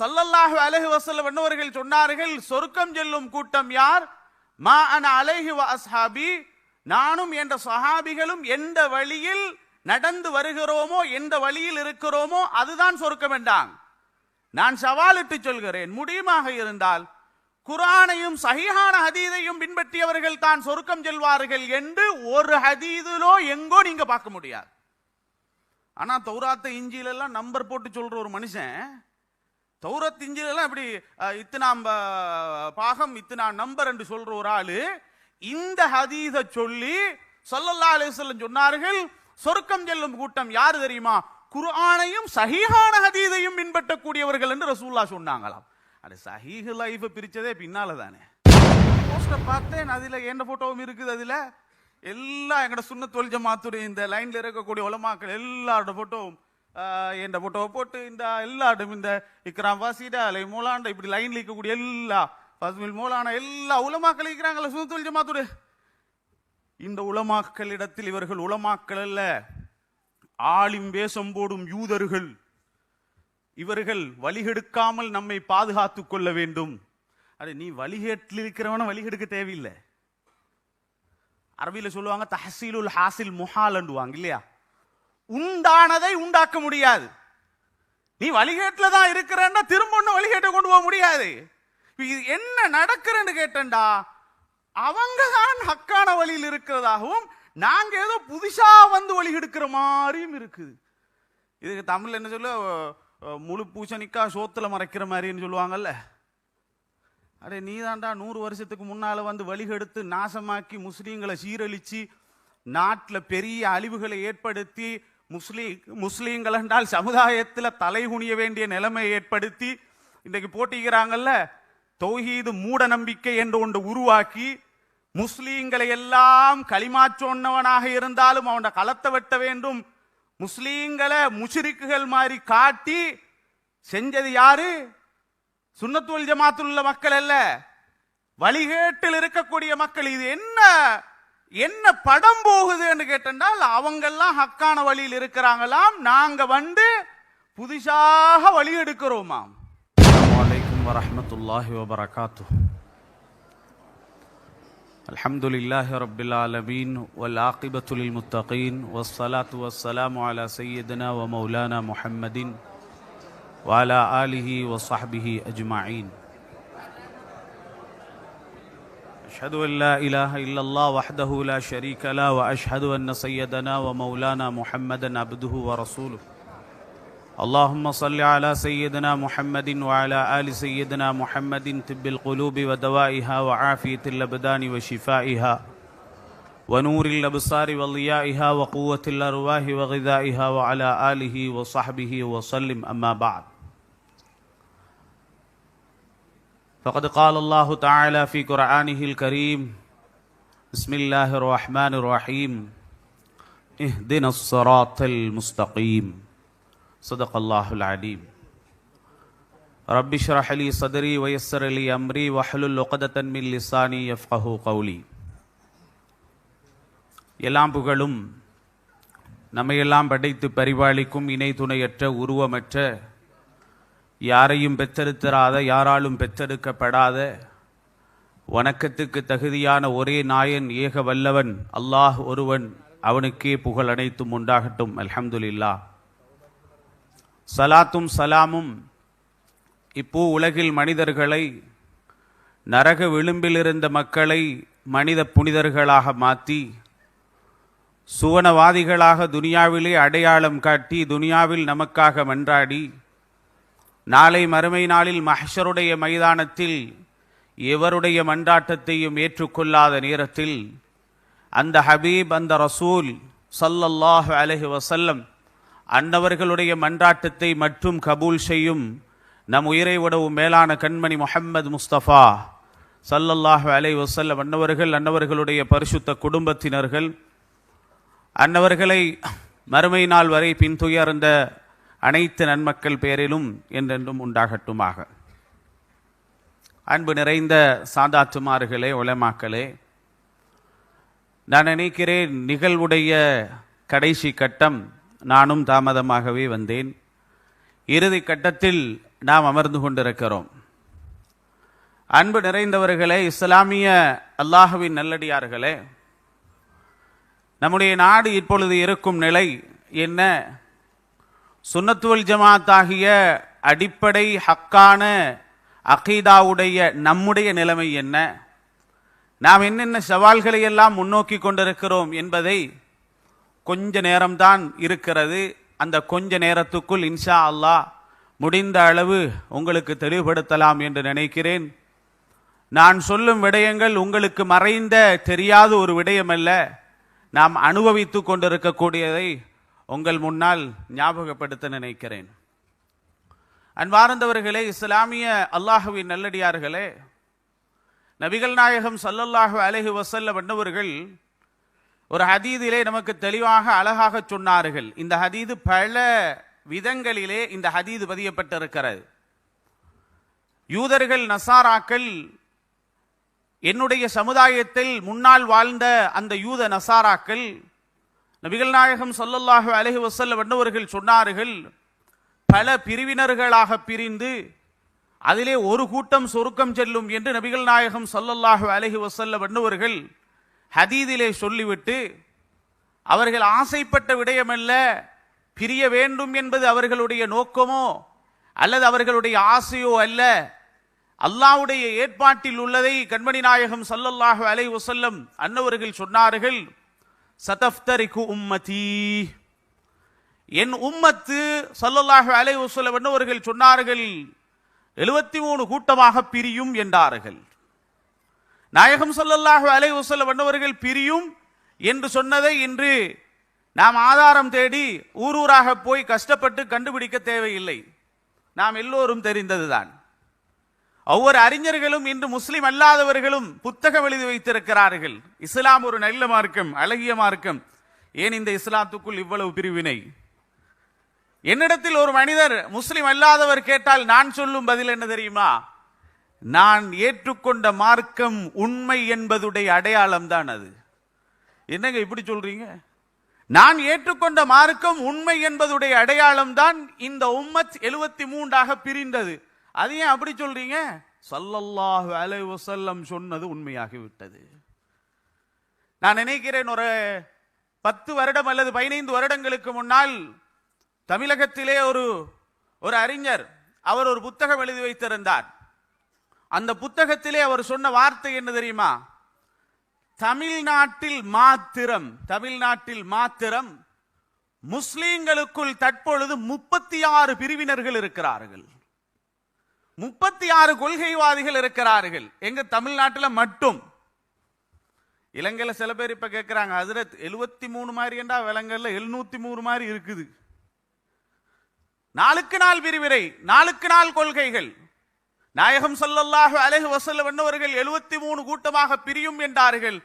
ஸல்லல்லாஹு அலைஹி வஸல்லம் அன்னவர்கள் சொன்னார்கள், சொர்க்கம் செல்லும் கூட்டம் யார்? மா அன அலைஹி வ அஸ்ஹாபி, நானும் என்ற சஹாபிகளும் எந்த வழியில் நடந்து வருகிறோமோ, எந்த வழியில் இருக்கிறோமோ அதுதான் சொர்க்கம் என்றான். நான் சவாலிட்டு சொல்கிறேன், முடியுமாக இருந்தால் குர்ஆனையும் சஹீஹான ஹதீஸையும் பின்பற்றியவர்கள் தான் சொர்க்கம் செல்வார்கள் என்று ஒரு ஹதீஸிலோ எங்கோ நீங்க பார்க்க முடியாது. ஆனா தௌராத் இஞ்சில எல்லாம் நம்பர் போட்டு சொல்ற ஒரு மனுஷன், தௌராத் இஞ்சில எல்லாம் இப்படி இத்தனாம் பாகம் இத்தனாம் நம்பர் என்று சொல்ற ஒரு ஆளு இந்த ஹதீஸை சொல்லி ஸல்லல்லாஹு அலைஹி வஸல்லம் சொன்னார்கள், சொர்க்கம் செல்லும் கூட்டம் யாரு தெரியுமா? குர்ஆனையும் சஹீஹான ஹதீஸையும் பின்பற்றக்கூடியவர்கள் என்று ரசூலுல்லாஹ் சொன்னாங்களாம். அது சஹீஹ் லைஃப் பிரிச்சதே பின்னால தானே. போஸ்டர் பார்த்தேன், அதுல என்ன போட்டோவும் இருக்குது. அதுல எல்லாம் எங்கட சுன்னத் வல் ஜமாத்துடைய இந்த லைன்ல இருக்கக்கூடிய உலமாக்கள் எல்லாரோட போட்டோவும் என்ற போட்டோவை போட்டு இந்த எல்லாரும் இந்த இக்ராம் வாசிடா அலை மௌலாண்டா இப்படி லைன்ல இருக்கக்கூடிய எல்லா ஃபஸ்மில் மௌலானா எல்லா உலமாக்கள் இருக்கிறாங்கல்ல சுன்னத் வல் ஜமாத்துடைய. இந்த உலமாக்களிடத்தில் இவர்கள் உலமாக்கள் அல்ல, ஆலிம் வேஷம் போடும் யூதர்கள். இவர்கள் வழிகெடுக்காமல் நம்மை பாதுகாத்துக் கொள்ள வேண்டும். அது நீ வழிகேட்டில் இருக்கிறவன வழிகெடுக்க தேவையில்லை. அரபியில சொல்லுவாங்க தஹசீலுல் ஹாசில் முஹாலண்டுவாங்க இல்லையா? உண்டானதை உண்டாக்க முடியாது. நீ வழிகேட்டில் தான் இருக்கிறன்னா திரும்ப ஒன்னும் வழிகேட்டை கொண்டு போக முடியாது. என்ன நடக்கிறன்னு கேட்டா, அவங்க தான் ஹக்கான வழியில் இருக்கிறதாகவும் நாங்க ஏதோ புதுசா வந்து வழி எடுக்கிற மாதிரியும் இருக்குது. இதுக்கு தமிழ் என்ன சொல்ல, முழு பூசணிக்கா சோத்துல மறைக்கிற மாதிரின்னு சொல்லுவாங்கல்ல. அடே நீ தாண்டா 100 வருஷத்துக்கு முன்னால வந்து வழிகெடுத்து நாசமாக்கி முஸ்லீம்களை சீரழிச்சு நாட்டில் பெரிய அழிவுகளை ஏற்படுத்தி முஸ்லீம்கள் என்றால் சமுதாயத்தில் தலைகுனிய வேண்டிய நிலைமையை ஏற்படுத்தி இன்றைக்கு போட்டிக்கிறாங்கல்ல. தௌஹீது மூட நம்பிக்கை என்று ஒன்று உருவாக்கி முஸ்லீம்களை எல்லாம் களிமா சொன்னவனாக இருந்தாலும் அவன களத்தை வெட்ட வேண்டும், முஸ்லீம்களை முஷ்ரிக்குகள் மாதிரி காட்டி செஞ்சது யாரு? சுன்னத் வல் ஜமாத்தில் உள்ள மக்கள் அல்ல, வழிகேட்டில் இருக்கக்கூடிய மக்கள். இது என்ன படம் போகுது என்று கேட்டால், அவங்கெல்லாம் ஹக்கான வழியில் இருக்கிறாங்களாம், நாங்க வந்து புதுசாக வழி எடுக்கிறோமாம். அஸ்ஸலாமு அலைக்கும் வரஹ்மத்துல்லாஹி வபரகாத்துஹு. அல்ஹம்துலில்லாஹி ரப்பில் ஆலமீன் வல் ஆகிபத்து லில் முத்தகீன் வஸ்ஸலாத்து வஸ்ஸலாமு அலா சய்யிதினா வ மௌலானா முஹம்மதின் வ அலா ஆலிஹி வ ஸஹ்பிஹி அஜ்மஈன். அஷ்ஹது அன் லா இலாஹ இல்லல்லாஹ் வஹ்தஹு லா ஷரீக லஹு வ அஷ்ஹது அன்ன சய்யிதனா வ மௌலானா முஹம்மதன் அப்துஹு வ ரசூலுஹு. اللهم صل على سيدنا محمد وعلى آل سيدنا محمد طب القلوب ودوائها وعافية الأبدان وشفائها ونور الأبصار وضيائها وقوة الأرواح وغذائها وعلى آله وصحبه وسلم. أما بعد، فقد قال الله تعالى في قرآنه الكريم: بسم الله الرحمن الرحيم اهدنا الصراط المستقيم. صدق الله العليم. رب اشرح لي صدري ويسر لي امري واحلل عقدة من لساني يفقهوا قولي. எல்லாம் புகழும் நம்மையெல்லாம் படைத்து பரிபாலிக்கும் இணை துணையற்ற உருவமற்ற யாரையும் பெற்றெடுத்திராத யாராலும் பெற்றெடுக்கப்படாத வணக்கத்துக்கு தகுதியான ஒரே நாயன் ஏக வல்லவன் அல்லாஹ் ஒருவன், அவனுக்கே புகழ் அனைத்தும் உண்டாகட்டும். அல்ஹம்துலில்லாஹ். சலாத்தும் சலாமும் இப்போ உலகில் மனிதர்களை நரக விளிம்பில் இருந்த மக்களை மனித புனிதர்களாக மாற்றி சுவனவாதிகளாக துனியாவிலே அடையாளம் காட்டி துனியாவில் நமக்காக மன்றாடி நாளை மறுமை நாளில் மஹ்ஷருடைய மைதானத்தில் எவருடைய மன்றாட்டத்தையும் ஏற்றுக்கொள்ளாத நேரத்தில் அந்த ஹபீப், அந்த ரசூல் ஸல்லல்லாஹு அலைஹி வஸல்லம் அன்னவர்களுடைய மன்றாட்டத்தை மற்றும் கபூல் செய்யும் நம் உயிரை விடவும் மேலான கண்மணி முஹம்மது முஸ்தபா ஸல்லல்லாஹு அலைஹி வஸல்லம் அன்னவர்களுடைய பரிசுத்த குடும்பத்தினர்கள், அன்னவர்களை மறுமை நாள் வரை பின்துயர்ந்த அனைத்து நன்மக்கள் பேரிலும் என்றென்றும் உண்டாகட்டுமாக. அன்பு நிறைந்த சாதாத்துமார்களே, உலமாக்களே, நான் நினைக்கிறேன் நிகழ்வுடைய கடைசி கட்டம். நானும் தாமதமாகவே வந்தேன். இறுதி கட்டத்தில் நாம் அமர்ந்து கொண்டிருக்கிறோம். அன்பு நிறைந்தவர்களே, இஸ்லாமிய அல்லாஹ்வின் நல்லடியார்களே, நம்முடைய நாடு இப்பொழுது இருக்கும் நிலை என்ன? சுன்னத்துவல் ஜமாத் ஆகிய அடிப்படை ஹக்கான அகீதாவுடைய நம்முடைய நிலைமை என்ன? நாம் என்னென்ன சவால்களை எல்லாம் முன்னோக்கி கொண்டிருக்கிறோம் என்பதை கொஞ்ச நேரம்தான் இருக்கிறது. அந்த கொஞ்ச நேரத்துக்குள் இன்ஷா அல்லாஹ் முடிந்த அளவு உங்களுக்கு தெளிவுபடுத்தலாம் என்று நினைக்கிறேன். நான் சொல்லும் விடயங்கள் உங்களுக்கு மறைந்த தெரியாத ஒரு விடயமல்ல, நாம் அனுபவித்து கொண்டிருக்கக்கூடியதை உங்கள் முன்னால் ஞாபகப்படுத்த நினைக்கிறேன். அன்பார்ந்தவர்களே, இஸ்லாமிய அல்லாஹ்வின் நல்லடியார்களே, நபிகள் நாயகம் ஸல்லல்லாஹு அலைஹி வஸல்லம் என்பவர்கள் ஒரு ஹதீதிலே நமக்கு தெளிவாக அழகாக சொன்னார்கள். இந்த ஹதீது பல விதங்களிலே இந்த ஹதீது பதியப்பட்டிருக்கிறது. யூதர்கள் நசாராக்கள், என்னுடைய சமுதாயத்தில் முன்னால் வாழ்ந்த அந்த யூத நசாராக்கள் நபிகள் நாயகம் ஸல்லல்லாஹு அலைஹி வஸல்லம் என்பவர்கள் சொன்னார்கள், பல பிரிவினர்களாக பிரிந்து அதிலே ஒரு கூட்டம் சொர்க்கம் செல்லும் என்று நபிகள் நாயகம் ஸல்லல்லாஹு அலைஹி வஸல்லம் என்பவர்கள் ஹதீதிலே சொல்லிவிட்டு, அவர்கள் ஆசைப்பட்ட விடயமல்ல, பிரிய வேண்டும் என்பது அவர்களுடைய நோக்கமோ அல்லது அவர்களுடைய ஆசையோ அல்ல, அல்லாஹ்வுடைய ஏற்பாட்டில் உள்ளதை கண்மணி நாயகம் ஸல்லல்லாஹு அலைஹி வஸல்லம் அன்னவர்கள் சொன்னார்கள், சதஃப்தரிகு உம்மதி, என் உம்மத்து ஸல்லல்லாஹு அலைஹி வஸல்லம் அன்னவர்கள் சொன்னார்கள் 73 கூட்டமாக பிரியும் என்றார்கள். நாயகம் ஸல்லல்லாஹு அலைஹி வஸல்லம் அன்னவர்கள் பிரியும் என்று சொன்னதை இன்று நாம் ஆதாரம் தேடி ஊரூராக போய் கஷ்டப்பட்டு கண்டுபிடிக்க தேவையில்லை, நாம் எல்லோரும் தெரிந்ததுதான். ஒவ்வொரு அறிஞர்களும் இன்று முஸ்லிம் அல்லாதவர்களும் புத்தகம் எழுதி வைத்திருக்கிறார்கள். இஸ்லாம் ஒரு நல்ல மார்க்கம், அழகிய மார்க்கம், ஏன் இந்த இஸ்லாத்துக்குள் இவ்வளவு பிரிவினை? என்னிடத்தில் ஒரு மனிதர் முஸ்லிம் அல்லாதவர் கேட்டால் நான் சொல்லும் பதில் என்ன தெரியுமா? நான் ஏற்றுக்கொண்ட மார்க்கம் உண்மை என்பதுடைய அடையாளம் தான் அது. என்னங்க இப்படி சொல்றீங்க? நான் ஏற்றுக்கொண்ட மார்க்கம் உண்மை என்பதுடைய அடையாளம் தான் இந்த உம்மத் 73ஆக பிரிந்தது. அது ஏன் அப்படி சொல்றீங்க? ஸல்லல்லாஹு அலைஹி வஸல்லம் சொன்னது உண்மையாகிவிட்டது. நான் நினைக்கிறேன், ஒரு 10 வருடம் அல்லது 15 வருடங்களுக்கு முன்னால் தமிழகத்திலே ஒரு அறிஞர் அவர் ஒரு புத்தகம் எழுதி வைத்திருந்தார். அந்த புத்தகத்திலே அவர் சொன்ன வார்த்தை என்ன தெரியுமா? தமிழ்நாட்டில் மாத்திரம் முஸ்லிம்களுக்குள் தற்பொழுது 36 பிரிவினர்கள் இருக்கிறார்கள், 36 கொள்கைவாதிகள் இருக்கிறார்கள். எங்க தமிழ்நாட்டில் மட்டும். இலங்கையில சில பேர் இப்ப கேட்கிறாங்க, ஹஜ்ரத் 73 மாதிரி என்றா விலங்கல்ல 703 மாதிரி இருக்குது. நாளுக்கு நாள் பிரிவினை, நாளுக்கு நாள் கொள்கைகள். நாயகம் ஸல்லல்லாஹு அலைஹி வஸல்லம் என்பவர்கள் 73 கூட்டமாக பிரியும் என்றார்கள்.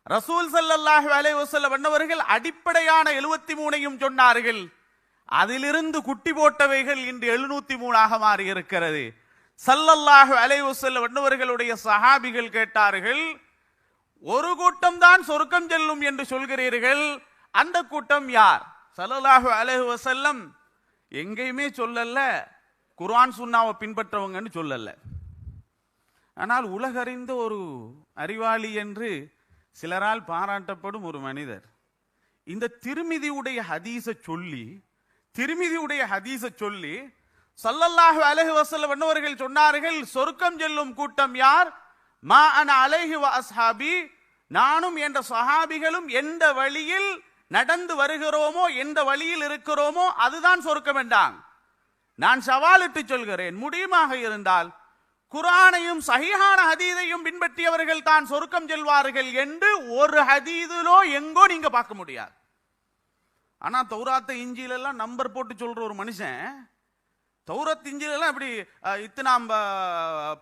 ரசூல் ஸல்லல்லாஹு அலைஹி வஸல்லம் என்பவர்கள் அடிப்படையான 73ஐயும் சொன்னார்கள். அதிலிருந்து குட்டி போட்டவைகள் இன்று 703ஆக மாறி இருக்கிறது. ஸல்லல்லாஹு அலைஹி வஸல்லம் என்பவர்களுடைய சஹாபிகள் கேட்டார்கள், ஒரு கூட்டம் தான் சொர்க்கம் செல்லும் என்று சொல்கிறீர்கள், அந்த கூட்டம் யார்? ஸல்லல்லாஹு அலைஹி வஸல்லம் எங்கேயுமே சொல்லல குர்ஆன் சுன்னாவை பின்பற்றவங்கன்னு சொல்லல. ஆனால் உலகறிந்த ஒரு அறிவாளி என்று சிலரால் பாராட்டப்படும் ஒரு மனிதர் இந்த திருமிதியுடைய ஹதீஸை சொல்லி ஸல்லல்லாஹு அலைஹி வஸல்லம் என்பவர்கள் சொன்னார்கள், சொர்க்கம் செல்லும் கூட்டம் யார்? மா அன அலைஹி வ அஸ்ஹாபி, நானும் என்ற சஹாபிகளும் எந்த வழியில் நடந்து வருகிறோமோ, எந்த வழியில் இருக்கிறோமோ அதுதான் சொர்க்கம் என்றாங்க. நான் சவாலிட்டு சொல்கிறேன், முடியுமாக இருந்தால் குர்ஆனையும் சஹீஹான ஹதீஸையும் பின்பற்றியவர்கள் தான் சொர்க்கம் செல்வார்கள் என்று ஒரு ஹதீதிலோ எங்கோ நீங்க பார்க்க முடியாது. ஆனா தௌராத் இஞ்சில எல்லாம் நம்பர் போட்டு சொல்ற ஒரு மனுஷன், தௌராத் இஞ்சில எல்லாம் இப்படி இத்தனாம்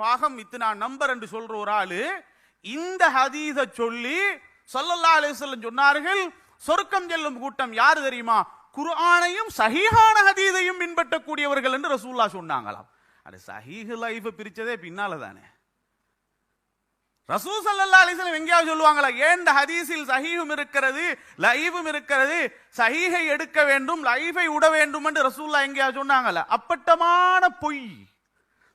பாகம் இத்தனாம் நம்பர் என்று சொல்ற ஒரு ஆளு இந்த ஹதீஸை சொல்லி ஸல்லல்லாஹு அலைஹி வஸல்லம் சொன்னார்கள், சொர்க்கம் செல்லும் கூட்டம் யாரு தெரியுமா? குர்ஆனையும் சஹீஹான ஹதீஸையும் பின்பற்றக்கூடியவர்கள் என்று ரசூலுல்லாஹ் சொன்னாங்களாம். அது சஹீஹ் லைஃப் பிரிச்சதே பின்னால தானே. ரசூல் ஸல்லல்லாஹு அலைஹி வஸல்லம் எங்கேயாவது சொல்லுவாங்களா? ஏண்ட ஹதீஸில் சஹீஹும் இருக்கிறது லைஃபும் இருக்கிறது, சஹீஹை எடுக்க வேண்டும் லைஃபை விட வேண்டும் என்று ரசூலுல்லாஹ் எங்கேயாவது சொன்னாங்களா? அப்பட்டமான பொய்.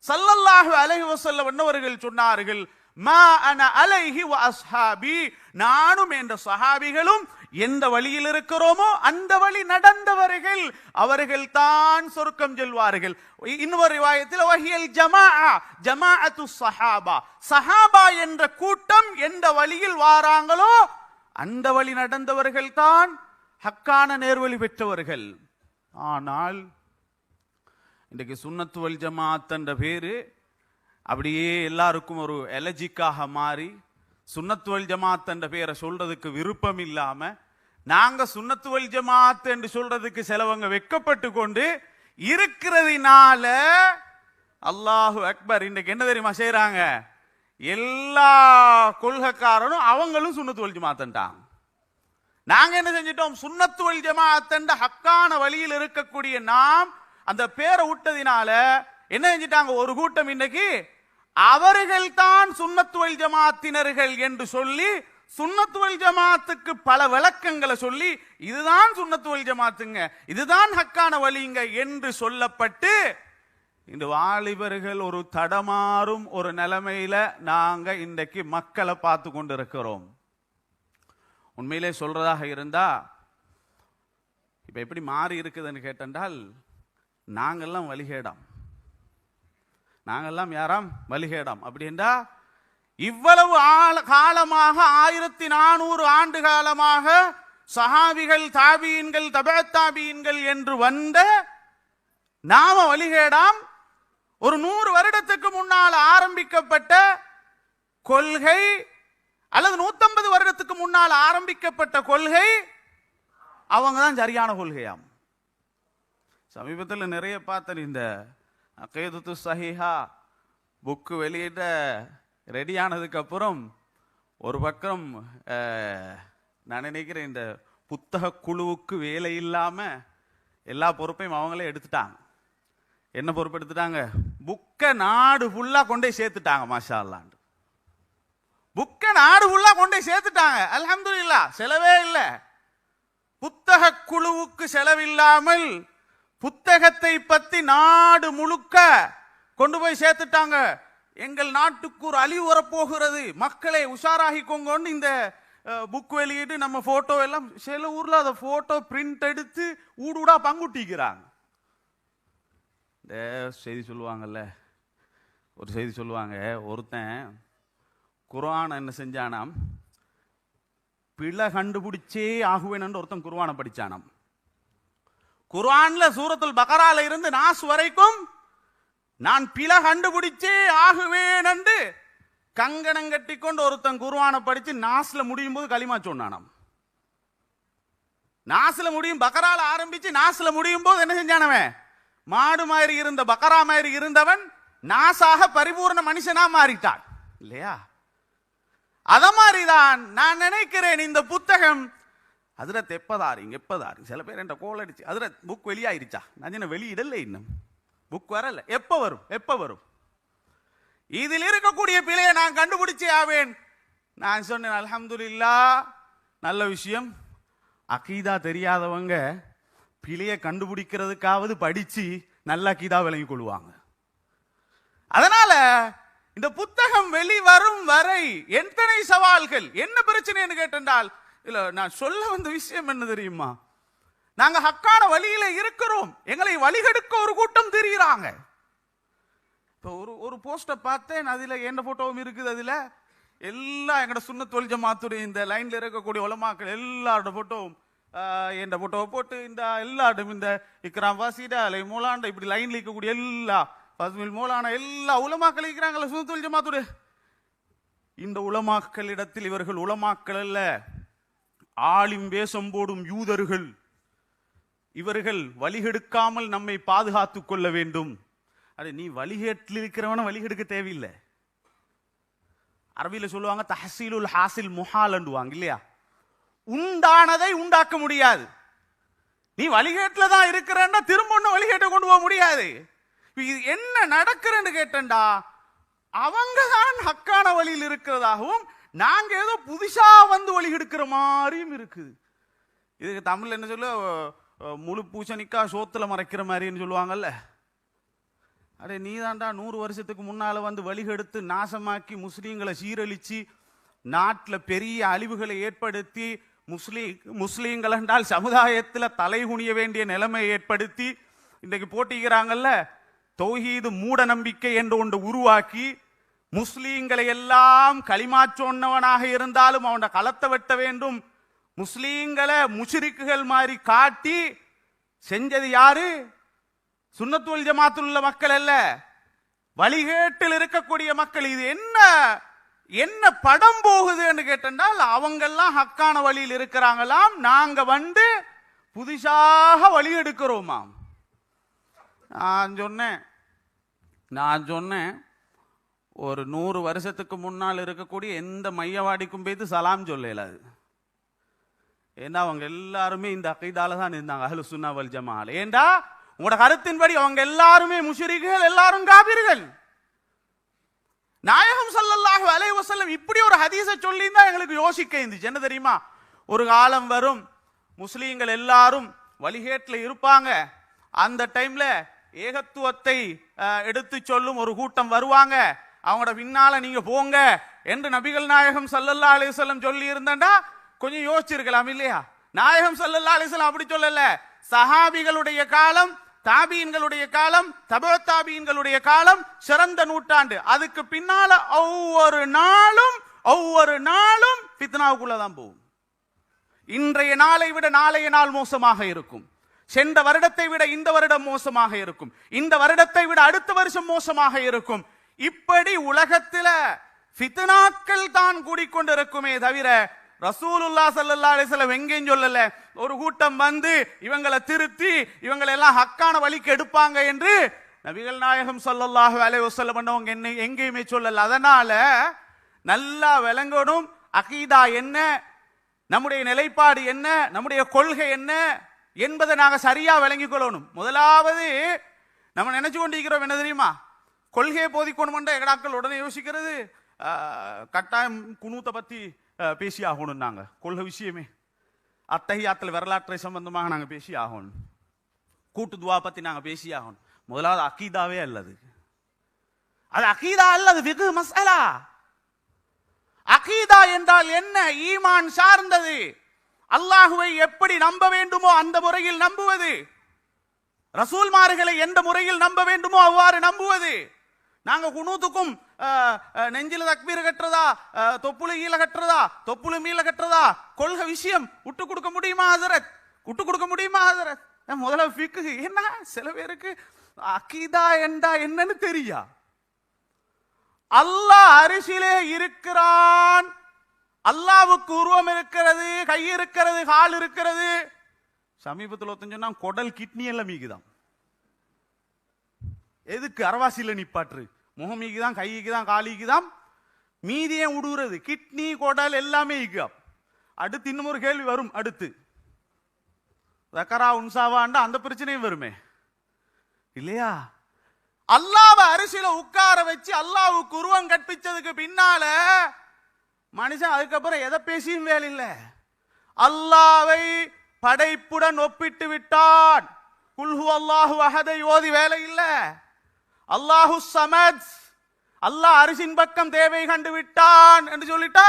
ஸல்லல்லாஹு அலைஹி வஸல்லம் என்னவர்கள் சொன்னார்கள், மா அன அலைஹி வ அஸ்ஹாபி, நானும் என்ற சஹாபிகளும் எந்த வழியில் இருக்கிறோமோ அந்த வழி நடந்தவர்கள் அவர்கள் தான் சொர்க்கம் செல்வார்கள். இன்னொரு ரிவாயத்தில் வஹியல் ஜமாஅ ஜமாஅத்து ஸஹாபா, சஹாபா என்ற கூட்டம் எந்த வழியில் வாராங்களோ அந்த வழி நடந்தவர்கள் தான் ஹக்கான நேர்வழி பெற்றவர்கள். ஆனால் இன்றைக்கு சுன்னத்து வல் ஜமாஅத் என்ற பேரு அப்படியே எல்லாருக்கும் ஒரு எலர்ஜிக்காக மாறி சுன்னத்து வல் ஜமாஅத் என்ற பேரை சொல்றதுக்கு விருப்பம் இல்லாம நாங்க சுன்னத்து வல் ஜமாஅத் என்று சொல்றதுக்கு சிலவங்க வெக்கப்பட்டு கொண்டு இருக்கிறதுனால அல்லாஹு அக்பர் இன்றைக்கு என்ன தெரியுமா செய்யறாங்க? எல்லா கொள்கைக்காரனும் அவங்களும் சுன்னத்து வல் ஜமாஅத்ன்றாங்க. நாங்க என்ன செஞ்சிட்டோம்? சுன்னத்து வல் ஜமாஅத் என்ற ஹக்கான வழியில் இருக்கக்கூடிய நாம் அந்த பேரை விட்டதினால என்ன செஞ்சிட்டாங்க? ஒரு கூட்டம் இன்னைக்கு அவர்கள் தான் சுன்னத்து வல் ஜமாஅத்தினர்கள் என்று சொல்லி சுன்னத்து வல் ஜமாஅத்துக்கு பல விளக்கங்களை சொல்லி இதுதான் சுன்னத்து வல் ஜமாஅத்துங்க, இதுதான் ஹக்கான வழிங்க என்று சொல்லப்பட்டு இந்த வாலிபர்கள் ஒரு தடமாறும் ஒரு நிலைமையில நாங்க இன்றைக்கு மக்களை பார்த்து கொண்டு இருக்கிறோம். உண்மையிலே சொல்றதாக இருந்தா இப்ப எப்படி மாறி இருக்குதுன்னு கேட்டால், நாங்கெல்லாம் வழிகேடாம், நாங்கெல்லாம் யாராம் வழிகேடாம். அப்படின்றா இவ்வளவு காலமாக 1400 ஆண்டு காலமாக சஹாபிகள் தாபீன்கள் தபஅத் தாபீன்கள் என்று வந்த நாம வழிகேடாம். ஒரு 100 வருடத்துக்கு முன்னால் ஆரம்பிக்கப்பட்ட கொள்கை அல்லது 150 வருடத்துக்கு முன்னால் ஆரம்பிக்கப்பட்ட கொள்கை அவங்க தான் சரியான கொள்கையாம். சமீபத்தில் நிறைய பார்த்தேன். இந்த அகீதத்து ஸஹீஹா புக்கு வெளியிட்ட ரெடியானதுக்கு அப்புறம் ஒரு பக்கம் நான் நினைக்கிறேன் இந்த புத்தக குழுவுக்கு வேலை இல்லாம எல்லா பொறுப்பையும் அவங்களே எடுத்துட்டாங்க. என்ன பொறுப்பு எடுத்துட்டாங்க? புக்கை நாடு ஃபுல்லா கொண்டே சேர்த்துட்டாங்க. மாஷா அல்லாஹ், புக்கை நாடு ஃபுல்லா கொண்டே சேர்த்துட்டாங்க. அல்ஹம்துலில்லாஹ், செலவே இல்லை. புத்தக குழுவுக்கு செலவில்லாமல் புத்தகத்தை பத்தி நாடு முழுக்க கொண்டு போய் சேர்த்துட்டாங்க. எங்கள் நாட்டுக்கு ஒரு அழிவு வரப்போகிறது, மக்களை உஷாராகிக்கோங்கன்னு இந்த புக் வெளியிட்டு நம்ம போட்டோ எல்லாம் சில ஊர்ல அதை போட்டோ பிரிண்ட் எடுத்து ஊடூடா பங்குட்டிக்கிறாங்க. இந்த செய்தி சொல்லுவாங்கல்ல, ஒரு செய்தி சொல்லுவாங்க, ஒருத்தன் குர்ஆனை என்ன செஞ்சானாம், பிழை கண்டுபிடிச்சே ஆகுவேன் ஒருத்தன் குர்ஆனை படிச்சானாம். குர்ஆன்ல சூரத்துல் பக்ரால இருந்து நாஸ் வரைக்கும் நான் பிழை கண்டுபிடிச்சே ஆகுவேன் என்று கங்கணம் கட்டி கொண்டு ஒருத்தன் குர்ஆனை படிச்சு நாஸ்ல முடியும் போது களிமா சொன்னானாம். நாஸ்ல முடியும், பக்ரால ஆரம்பிச்சு நாஸ்ல முடியும் போது என்ன செஞ்சானவன்? மாடு மாதிரி இருந்த பக்ரா மாதிரி இருந்தவன் நாசாக பரிபூர்ண மனுஷனா மாறிட்டான் இல்லையா? அத மாதிரிதான் நான் நினைக்கிறேன் இந்த புத்தகம். அதுல எப்பதாரிங்க எப்பதாரிங்க சில பேர் என்ற கோல் அடிச்சு அதுல புக் வெளியாயிருச்சா? நான் வெளியிடல, இன்னும் புக் வரல. எப்ப வரும்? எப்ப வரும்? இதில் இருக்கக்கூடிய பிழையை நான் கண்டுபிடிச்சே ஆவேன். நான் சொன்னேன் அல்ஹம்துலில்லாஹ், நல்ல விஷயம். அகீதா தெரியாதவங்க பிழையை கண்டுபிடிக்கிறதுக்காவது படிச்சு நல்ல அகீதா விளங்கி கொள்வாங்க. அதனால இந்த புத்தகம் வெளிவரும் வரை எத்தனை சவால்கள், என்ன பிரச்சனைன்னு கேட்டால், இல்ல நான் சொல்ல வந்த விஷயம் என்ன தெரியுமா? நாங்க ஹக்கான வழியில இருக்கிறோம், எங்களை வழிகெடுக்க ஒரு கூட்டம் தெரியுறாங்க. இப்போ ஒரு போஸ்ட பார்த்தேன், அதுல என்ன போட்டோவும் இருக்குது. அதுல எல்லா எங்கட சுன்னத் வல் ஜமாத்துடைய இந்த லைன்ல இருக்கக்கூடிய உலமாக்கள் எல்லாரோட போட்டோவும் என்ற போட்டோவை போட்டு இந்த எல்லாரும் இந்த இக்ராம் வாசிடா அலை மௌலானா இப்படி லைன்ல இருக்கக்கூடிய எல்லா ஃபஸ்மில் மௌலானா எல்லா உலமாக்கள் இருக்கிறாங்கல்ல சுன்னத் வல் ஜமாத்துடைய. இந்த உலமாக்களிடத்தில் இவர்கள் உலமாக்கள் அல்ல, ஆலிம் வேஷம் போடும் யூதர்கள். இவர்கள் வழிகெடுக்காமல் நம்மை பாதுகாத்துக் கொள்ள வேண்டும். அடே, நீ வழிகேட்டில் இருக்கிறவன வழிகெடுக்க தேவையில்லை. அரபியில சொல்லுவாங்க தஹசீலுல் ஹாசில் முஹால்ண்டுவாங்க இல்லையா? உண்டானதை உண்டாக்க முடியாது. நீ வழிகேட்டுல தான் இருக்கிறன்னா திரும்ப ஒன்னும் வழிகேட்டை கொண்டு போக முடியாது. இது என்ன நடக்கிறன்னு கேட்டா, அவங்க தான் ஹக்கான வழியில் இருக்கிறதாகவும் நாங்க ஏதோ புதுசா வந்து வழி எடுக்கிற மாதிரியும் இருக்குது. இதுக்கு தமிழ்ல என்ன சொல்ல, முழு பூசணிக்கா சோத்துல மறைக்கிற மாதிரின்னு சொல்லுவாங்கல்ல. அடே நீ தாண்டா 100 வருஷத்துக்கு முன்னால வந்து வழிகெடுத்து நாசமாக்கி முஸ்லீம்களை சீரழிச்சு நாட்டில் பெரிய அழிவுகளை ஏற்படுத்தி முஸ்லீம்கள் என்றால் சமுதாயத்தில் தலைகுனிய வேண்டிய நிலைமை ஏற்படுத்தி இன்றைக்கு போட்டிக்கிறாங்கல்ல. தௌஹீது மூட நம்பிக்கை என்று ஒன்று உருவாக்கி முஸ்லீம்களை எல்லாம் களிமா சொன்னவனாக இருந்தாலும் அவனை களத்தை வெட்ட வேண்டும், முஸ்லீம்களை முஷ்ரிக்குகள் மாதிரி காட்டி செஞ்சது யாரு? சுன்னத்துல் ஜமாத்தில் உள்ள மக்கள் அல்ல, வழிகேட்டில் இருக்கக்கூடிய மக்கள். இது என்ன படம் போகுது என்று கேட்டால் அவங்கெல்லாம் ஹக்கான வழியில் இருக்கிறாங்களாம், நாங்க வந்து புதுசாக வழி எடுக்கிறோமாம். நான் சொன்னேன் ஒரு 100 வருஷத்துக்கு முன்னால் இருக்கக்கூடிய எந்த மையவாடிக்கும் போய்த்து சலாம் சொல்லலாது. ஏன்னா அவங்க எல்லாருமே இந்த அகைதால தான் இருந்தாங்க, அஹ்லு சுன்னா வல் ஜமாஅத். ஏண்டா உங்களோட கருத்தின்படி அவங்க எல்லாருமே முஷ்ரிக்குகள், எல்லாரும் காபிர்கள். நாயகம் ஸல்லல்லாஹு அலைஹி வஸல்லம் இப்படி ஒரு ஹதீஸை சொல்லி தான் எங்களுக்கு யோசிக்க இருந்துச்சு. என்ன தெரியுமா, ஒரு காலம் வரும் முஸ்லீம்கள் எல்லாரும் வழிகேட்டில் இருப்பாங்க, அந்த டைம்ல ஏகத்துவத்தை எடுத்து சொல்லும் ஒரு கூட்டம் வருவாங்க, அவங்களோட பின்னால நீங்க போங்க என்று நபிகள் நாயகம் ஸல்லல்லாஹு அலைஹி வஸல்லம் சொல்லி இருந்தாண்டா கொஞ்சம் யோசிச்சிருக்கலாம் இல்லையா? நாயகம் ஸல்லல்லாஹு அலைஹி வஸல்லம் அப்படி சொல்லல. சஹாபிகளுடைய காலம், தாபீன்களுடைய காலம், தபோ தாபீன்களுடைய காலம் சிறந்த நூற்றாண்டு. அதுக்கு பின்னால ஒவ்வொரு நாளும் ஃபித்னாவுக்குள்ளதான் போகும். இன்றைய நாளை விட நாளைய நாள் மோசமாக இருக்கும், சென்ற வருடத்தை விட இந்த வருடம் மோசமாக இருக்கும், இந்த வருடத்தை விட அடுத்த வருஷம் மோசமாக இருக்கும். இப்படி உலகத்தில ஃபித்னாக்கள் தான் கூடிக்கொண்டிருக்குமே தவிர ரசூலுல்லாஹ் ஸல்லல்லாஹு அலைஹி வஸல்லம் எங்கேயும் சொல்லல ஒரு கூட்டம் வந்து இவங்களை திருத்தி இவங்களை எல்லாம் ஹக்கான வழிக்கு எடுப்பாங்க என்று நபிகள் நாயகம் ஸல்லல்லாஹு அலைஹி வஸல்லம் எங்கேயுமே சொல்லல. அதனால நல்லா விளங்கணும், அகீதா என்ன, நம்முடைய நிலைப்பாடு என்ன, நம்முடைய கொள்கை என்ன என்பதை நாங்க சரியா விளங்கிக் கொள்ளணும். முதலாவது நம்ம நினைச்சு கொண்டிருக்கிறோம் என்ன தெரியுமா, கொள்கையை போதிக்கணும் எங்கடாக்கள் உடனே யோசிக்கிறது கட்டாயம் குனூத்தை பத்தி பேசி ஆகணும். நாங்க கொள்கை விஷயமே அத்தஹியாத்தில் வரலாற்றை சம்பந்தமாக நாங்க பேசி ஆகணும், கூட்டு துவா பத்தி நாங்க பேசி ஆகணும். முதலாவது அகீதாவே அல்லது, அது அகீதா அல்லது ஃபிக்ஹ் மஸ்அலா. அகீதா என்றால் என்ன? ஈமான் சார்ந்தது. அல்லாஹுவை எப்படி நம்ப வேண்டுமோ அந்த முறையில் நம்புவது, ரசூல்மார்களை எந்த முறையில் நம்ப வேண்டுமோ அவ்வாறு நம்புவது. நாங்க குனூத்துக்கும் நெஞ்சில தக்பீர் கட்டுறதா, தொப்புளு ஈல கட்டுறதா, தொப்புளு மீல கட்டுறதா கொள்கை விஷயம் விட்டு கொடுக்க முடியுமா ஹஜரத்? விட்டு கொடுக்க முடியுமா ஹஜரத்? முதல்ல ஃபிக்ஹ் என்ன, சில பேருக்கு அகீதா என்றா என்னன்னு தெரியா. அல்லாஹ் அரிசிலே இருக்கிறான், அல்லாவுக்கு உருவம் இருக்கிறது, கை இருக்கிறது, கால் இருக்கிறது. சமீபத்தில் ஒருத்தன் சொன்னா குடல் கிட்னி எல்லாம் மீக்குதான். எதுக்கு அரவாசியில நிப்பாற்று, முகமீக்குதான், கைக்குதான், காலிக்குதான், மீதியே உடுகிறது, கிட்னி குடல் எல்லாமே ஈக்காம். அடுத்து இன்னும் ஒரு கேள்வி வரும், அடுத்து தக்கரா உன்சாவாண்டா அந்த பிரச்சனையும் வருமே இல்லையா? அல்லாஹ்வை அரிசியில உட்கார வச்சு அல்லாஹ்வுக்கு உருவம் கற்பிச்சதுக்கு பின்னால மனுஷன் அதுக்கப்புறம் எதை பேசியும் வேலை இல்லை. அல்லாஹ்வை படைப்புடன் ஒப்பிட்டு விட்டான். குல்ஹு அல்லாஹு அஹதை ஓதி வேலை இல்லை. அல்லாஹு ஸமத், அல்லாஹ் அரிசின் பக்கம் தேவை கண்டு விட்டான் என்று சொல்லிட்டா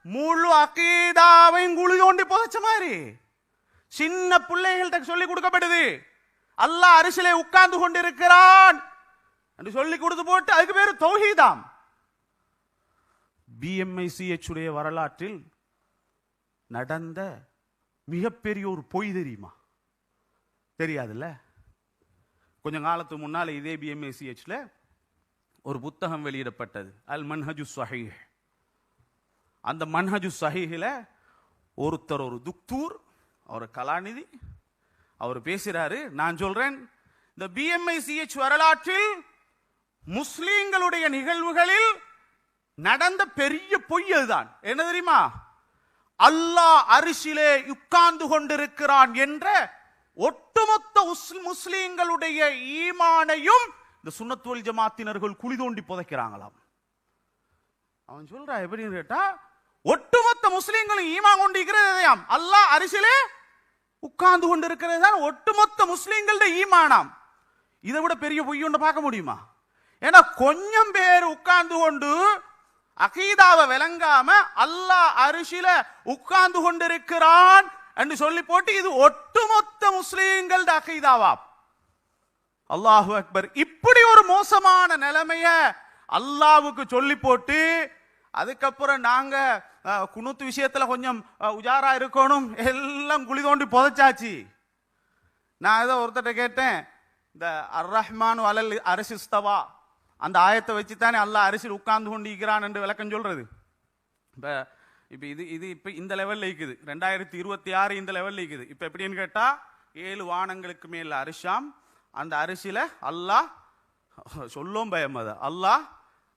முழு அகீதாவையும் குழி தோண்டி புதைச்ச மாதிரி சின்ன பிள்ளைகள்கிட்ட சொல்லி கொடுக்கப்படுது. அல்லாஹ் அரிசிலே உட்கார்ந்து கொண்டிருக்கிறான் என்று சொல்லி கொடுத்து போட்டு அதுக்கு பேரு தௌஹீதாம். BMICH உடைய வரலாற்றில் நடந்த மிகப்பெரிய ஒரு பொய் தெரியுமா? தெரியாதுல்ல. கொஞ்சம் காலத்துக்கு முன்னால இதே BMICHல ஒரு புத்தகம் வெளியிடப்பட்டது, அல் மன்ஹஜு ஸஹீஹ். அந்த மன்ஹஜு ஸஹீஹ்ல ஒருத்தர், ஒரு துக்தூர், அவர் கலாநிதி, அவர் பேசுறாரு. நான் சொல்றேன், இந்த BMICH வரலாற்றில் முஸ்லிம்களுடைய நிகழ்வுகளில் நடந்த பெரிய பொய் அதுதான். என்ன தெரியுமா? அல்லாஹ் அரிசிலே உட்கார்ந்து கொண்டிருக்கிறான் என்ற ஒட்டுமொத்த முஸ்லிம்களுடைய ஈமானையும் இந்த சுன்னத்துல் ஜமாத்தினர்கள் குழி தோண்டி புதைக்கிறாங்களாம். அவன் சொல்றா எப்படின்னு கேட்டா, ஒட்டுமொத்த முஸ்லீம்களும் ஈமான் கொண்டிருக்கிறதாம் அல்லாஹ் அரிசிலே உட்கார்ந்து கொண்டு இருக்கிறது தான் ஒட்டுமொத்த முஸ்லீம்களுடைய ஈமானாம். இதை விட பெரிய பொய் ஒன்று பார்க்க முடியுமா? ஏன்னா கொஞ்சம் பேர் உட்கார்ந்து கொண்டு அகீதாவை விளங்காம அல்லாஹ் அரிசில உட்கார்ந்து கொண்டிருக்கிறான் என்று சொல்லி போட்டு இது ஒட்டுமொத்த முஸ்லீம்களோட அகீதாவா? அல்லாஹு அக்பர். இப்படி ஒரு மோசமான நிலைமைய அல்லாஹ்வுக்கு சொல்லி போட்டு அதுக்கப்புறம் நாங்க குனுத்து விஷயத்துல கொஞ்சம் உஜாரா இருக்கணும், எல்லாம் குழி தோண்டி புதைச்சாச்சு. நான் ஏதோ ஒருத்தட்ட கேட்டேன், இந்த அர் ரஹ்மான் அலல் அரிசிஸ்தவா அந்த ஆயத்தை வச்சுத்தானே அல்லாஹ் அரிசில் உட்கார்ந்து கொண்டு இருக்கிறான் என்று விளக்கம் சொல்றது. இப்ப இது இப்ப இந்த லெவல்ல இருக்குது, 2026 இந்த லெவல்ல இருக்குது. இப்ப எப்படின்னு கேட்டா 7 வானங்களுக்கு மேல அரிசாம், அந்த அரிசில அல்லாஹ் சொல்லும் பயம், அது அல்லாஹ்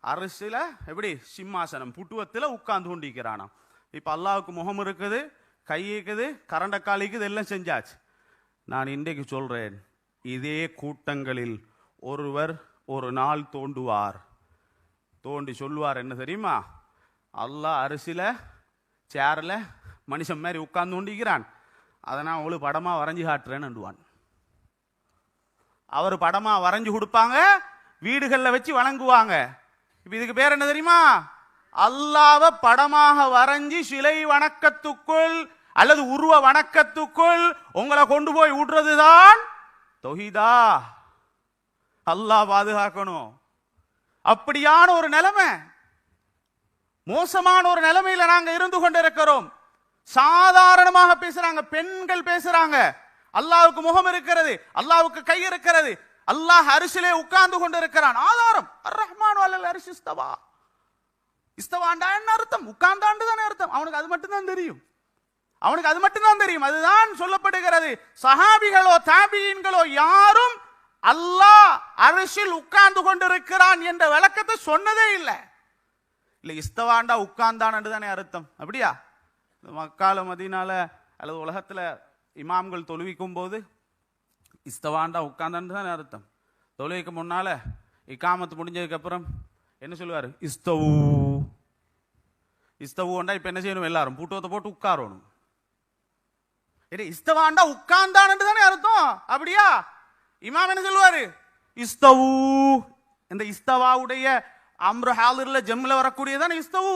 அரசில எப்படி சிம்மாசனம் புட்டுவத்தில் உட்கார்ந்து கொண்டிருக்கிறானாம். இப்ப அல்லாஹ்வுக்கு முகம் இருக்குது, கை இருக்குது, கரண்டக்கால் இருக்குது, எல்லாம் செஞ்சாச்சு. நான் இன்றைக்கு சொல்றேன், இதே கூட்டங்களில் ஒருவர் ஒரு நாள் தோண்டுவார், தோண்டி சொல்லுவார் என்ன தெரியுமா? அல்லாஹ் அரிசில சேரில் மனுஷன் மாதிரி உட்கார்ந்து கொண்டிருக்கிறான், அதை நான் உங்களுக்கு படமா வரைஞ்சி காட்டுறேன்னுவான். அவர் படமா வரைஞ்சு கொடுப்பாங்க, வீடுகளில் வச்சு வணங்குவாங்க. இப்ப இதுக்கு பேர் என்ன தெரியுமா? அல்லாஹ்வை படமாக வரைஞ்சி சிலை வணக்கத்துக்குள் அல்லது உருவ வணக்கத்துக்குள் உங்களை கொண்டு போய் விடுறதுதான் தௌஹீதா. அல்லாஹ் பாதுகாக்கணும். அப்படியான ஒரு நிலைமை, மோசமான ஒரு நிலைமையில நாங்க இருந்து கொண்டிருக்கிறோம். சாதாரணமாக பேசுறாங்க, பெண்கள் பேசுறாங்க, அல்லாஹ்வுக்கு முகம் இருக்கிறது, அல்லாஹ்வுக்கு கை இருக்கிறது, அல்லாஹ் அரிசிலே உட்கார்ந்து கொண்டிருக்கிறான். ஆதாரம் அர் ரஹ்மான் அலல் அரிசி இஸ்தவா. இஸ்தவாண்டா என்ன அர்த்தம்? உட்கார்ந்தாண்டு தானே அர்த்தம். அவனுக்கு அது மட்டும்தான் தெரியும், அவனுக்கு அது மட்டும்தான் தெரியும். அதுதான் சொல்லப்படுகிறது. சஹாபிகளோ தாபியீன்களோ யாரும் அல்லாஹ் அரிசில் உட்கார்ந்து கொண்டிருக்கிறான் என்ற விளக்கத்தை சொன்னதே இல்லை. இல்ல இஸ்தவாண்டா உட்கார்ந்தான் தானே அர்த்தம். அப்படியா? மக்கால மதீனால அல்லது உலகத்துல இமாம்கள் தொழுவிக்கும் போது இஸ்தவாண்டா உட்கார்ந்தான்னு தானே அர்த்தம். தொழுவிக்கு முன்னால இக்காமத்து முடிஞ்சதுக்கு அப்புறம் என்ன சொல்லுவாரு? இஸ்தவு. இஸ்தவுண்டா இப்ப என்ன செய்யணும்? எல்லாரும் பூட்டுவத்தை போட்டு உட்காரணும். இஸ்தவாண்டா உட்கார்ந்தான்னு தானே அர்த்தம். அப்படியா? இமாம் என்ன சொல்லுவாரு? இஸ்தவு. இந்த இஸ்தவாவுடைய அம்ரு ஹாலிர்ல ஜம்ல வரக்கூடியதான இஸ்தவு.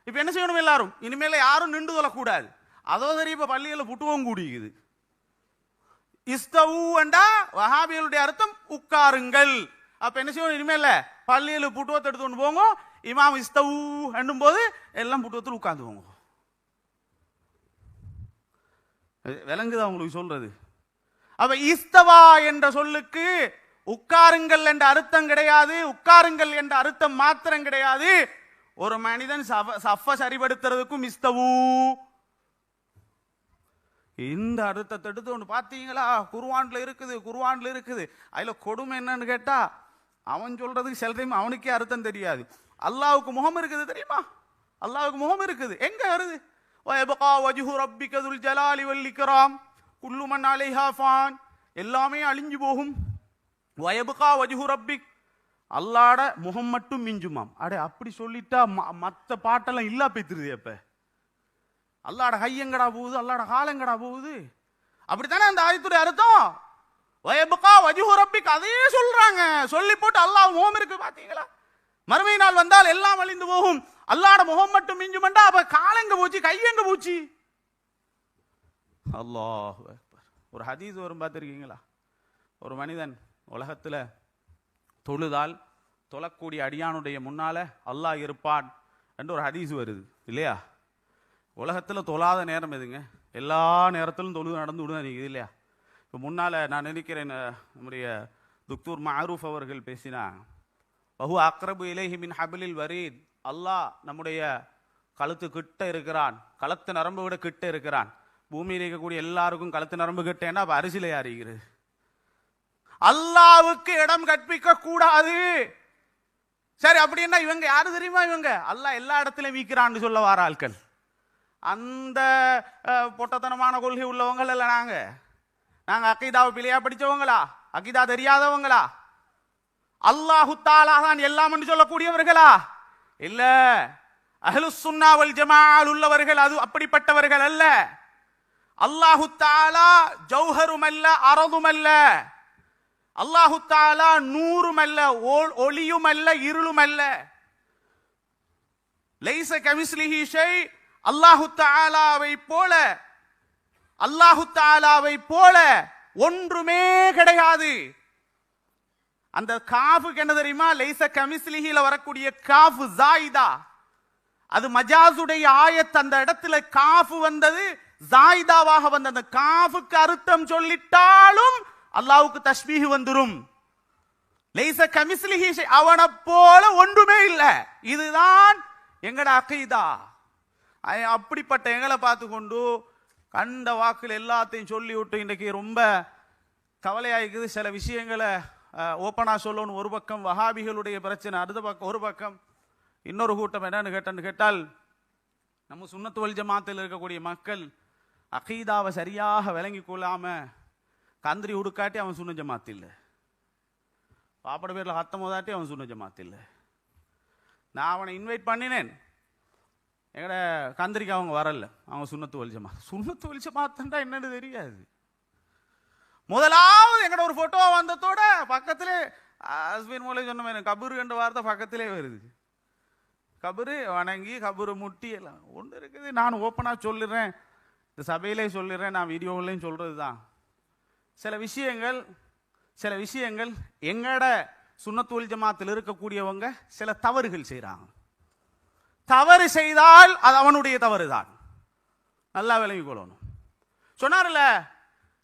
இப்ப என்ன செய்யணும்? எல்லாரும் இனிமேல யாரும் நின்று தொழக்கூடாது. அதோ சரி, இப்ப பள்ளியில புட்டுவம் கூடிக்குது. இஸ்தவு என்றா வஹாபிகளுடைய அர்த்தம் உட்காருங்கள். அப்ப என்ன செய்யணும்? இனிமேல பள்ளியில புட்டுவத்தை எடுத்து கொண்டு போங்க, இமாம் இஸ்தவு என்னும் போது எல்லாம் புட்டுவத்தில் உட்கார்ந்து போங்க. விளங்குதா உங்களுக்கு சொல்றது? அப்ப இஸ்தவா என்ற சொல்லுக்கு உட்காருங்கள் என்ற அர்த்தம் கிடையாது, உட்காருங்கள் என்ற அர்த்தம் மாத்திரம் கிடையாது. ஒரு மனிதன் சஃப சரிபடுத்துறதுக்கும் இஸ்தவு இந்த அர்த்தத்தை எடுத்து ஒன்று பார்த்தீங்களா? குர்ஆன்ல இருக்குது, குர்ஆன்ல இருக்குது. அதுல கொடுமை என்னன்னு கேட்டா, அவன் சொல்றதுக்கு சில டைம் அவனுக்கே அர்த்தம் தெரியாது. அல்லாஹ்வுக்கு முகம் இருக்குது தெரியுமா? அல்லாஹ்வுக்கு முகம் இருக்குது. எங்க வருது? வயபகா வஜ்ஹு ரப்பிக துல் ஜலாலி வல் இக்ராம் குல்லு மன் அலைஹா ஃபான். எல்லாமே அழிஞ்சு போகும். வயபகா வஜ்ஹு ரப்பிக், அல்லாஹ்ட முகம் மட்டும் மிஞ்சுமாம். அடே அப்படி சொல்லிட்டா மற்ற பாட்டெல்லாம் இல்லா பேத்துருது. அப்ப அல்லாஹ்ட கை எங்கடா போகுது? அல்லாஹ்ட கால் எங்கடா போகுது? அப்படித்தானே அந்த ஆயத்துடைய அர்த்தம். வயபகா வஜ்ஹு ரப்பிக் அதையே சொல்றாங்க. சொல்லி போட்டு அல்லாஹ் முகம் இருக்கு பாத்தீங்களா? மறுமை நாள் வந்தால் எல்லாம் அழிந்து போகும், அல்லாஹ்ட முகம் மட்டும் மிஞ்சுமண்டா. அப்ப கால் எங்க போச்சு? கை எங்க போச்சு? அல்லாஹ் அக்பர். ஒரு ஹதீஸ் வரும் பார்த்திருக்கீங்களா? ஒரு மனிதன் உலகத்துல தொழுதால் தொழக்கூடிய அடியானுடைய முன்னால அல்லாஹ் இருப்பான் என்று ஒரு ஹதீஸ் வருது இல்லையா? உலகத்துல தொழாத நேரம் எதுங்க? எல்லா நேரத்திலும் தொழுது நடந்து விடுதான் நீங்க இல்லையா? இப்போ முன்னால நான் நினைக்கிறேன், நம்முடைய துக்தூர் மஅரூஃப் அவர்கள் பேசினா, வஹு அக்ரபு இலைஹி மின் ஹபிலில் வரீத், அல்லாஹ் நம்முடைய கழுத்து கிட்ட இருக்கிறான், கழுத்து நரம்பு விட கிட்ட இருக்கிறான். பூமியில் இருக்கக்கூடிய எல்லாருக்கும் கழுத்து நரம்பு கிட்டேன்னா அப்ப அரிசில யாரிக்கிறது? அல்லாஹ்வுக்கு இடம் கற்பிக்க கூடாது. சரி, அப்படின்னா இவங்க யாரு தெரியுமா? இவங்க அல்லாஹ் எல்லா இடத்திலும் வீக்கிறான்னு சொல்ல வார ஆட்கள். அந்த பொட்டத்தனமான கொள்கை உள்ளவங்க இல்ல. நாங்க அகீதாவை பிழையா படிச்சவங்களா? அகீதா தெரியாதவங்களா? அல்லாஹு தஆலா தான் எல்லாம் என்று சொல்லக்கூடியவர்களா? இல்ல. அஹ்லுஸ் சுன்னா வல் ஜமாஅல் உள்ளவர்கள் அது அப்படிப்பட்டவர்கள் அல்ல. அல்லாஹு தஆலா ஜௌஹரும் அல்ல, அரதும் அல்ல. அல்லாஹு தஆலா நூறும் அல்ல, ஒளியும் அல்ல, இருளும் அல்ல. லைஸ கமிஸ்லிஹி ஷை, அல்லாஹு தஆலாவை போல ஒன்றுமே கிடையாது. அந்த காஃபுக்கு என்ன தெரியுமா? லைஸ கமிஸ்லிஹில வரக்கூடிய காஃப் ஜாயிதா, அது மஜாசுடைய ஆயத். அந்த இடத்துல காஃப் வந்தது ஜாயிதாவாக வந்த அந்த காஃபுக்கு அர்த்தம் சொல்லிட்டாலும் அல்லாஹ்வுக்கு தஸ்பீஹ் வந்துரும். லைஸ கமிஸ்லிஹி ஷை, அவனை போல ஒன்றுமே இல்லை. இதுதான் எங்கட அகீதா. அப்படிப்பட்ட எங்களை பார்த்து கொண்டு கண்ட வாக்குல எல்லாத்தையும் சொல்லி விட்டு இன்றைக்கு ரொம்ப கவலையாயிருக்குது. சில விஷயங்களை ஓப்பனா சொல்லணும். ஒரு பக்கம் வஹாபிகளுடைய பிரச்சனை, அடுத்த பக்கம் ஒரு பக்கம் இன்னொரு கூட்டம் என்னன்னு கேட்டால் நம்ம சுன்னத்து வல் ஜமாத்தில் இருக்கக்கூடிய மக்கள் அகீதாவை சரியாக விளங்கி கொள்ளாம கந்திரி உடுக்காட்டி அவன் சுன்ன ஜமாத் இல்லை, பாப்பட பேரில் ஹத்தம் மோதாட்டி அவன் சுன்ன ஜமாத் இல்லை. நான் அவனை இன்வைட் பண்ணினேன், எங்கட கந்திரிக்கு அவங்க வரல, அவங்க சுன்னத்து வல் ஜமாத். சுன்னத்து வல் ஜமாத்னா என்னன்னு தெரியாது. முதலாவது எங்கட ஒரு போட்டோ வந்ததோட பக்கத்திலே அஸ்பின் மூலை சொன்ன கபூர் என்ற வார்த்தை பக்கத்திலே வருது. கபரு வணங்கி கபரு முட்டி எல்லாம் ஒன்று இருக்குது. நான் ஓப்பனாக சொல்லிடுறேன், இந்த சபையிலே சொல்லிடுறேன், நான் வீடியோவிலையும் சொல்கிறது தான். சில விஷயங்கள் எங்கட சுன்னத்து வல் ஜமாத்தில் இருக்கக்கூடியவங்க சில தவறுகள் செய்கிறாங்க. தவறு செய்தால் அது அவனுடைய தவறு தான், நல்லா விளங்கிக் கொள்ளணும். சொன்னார்ல,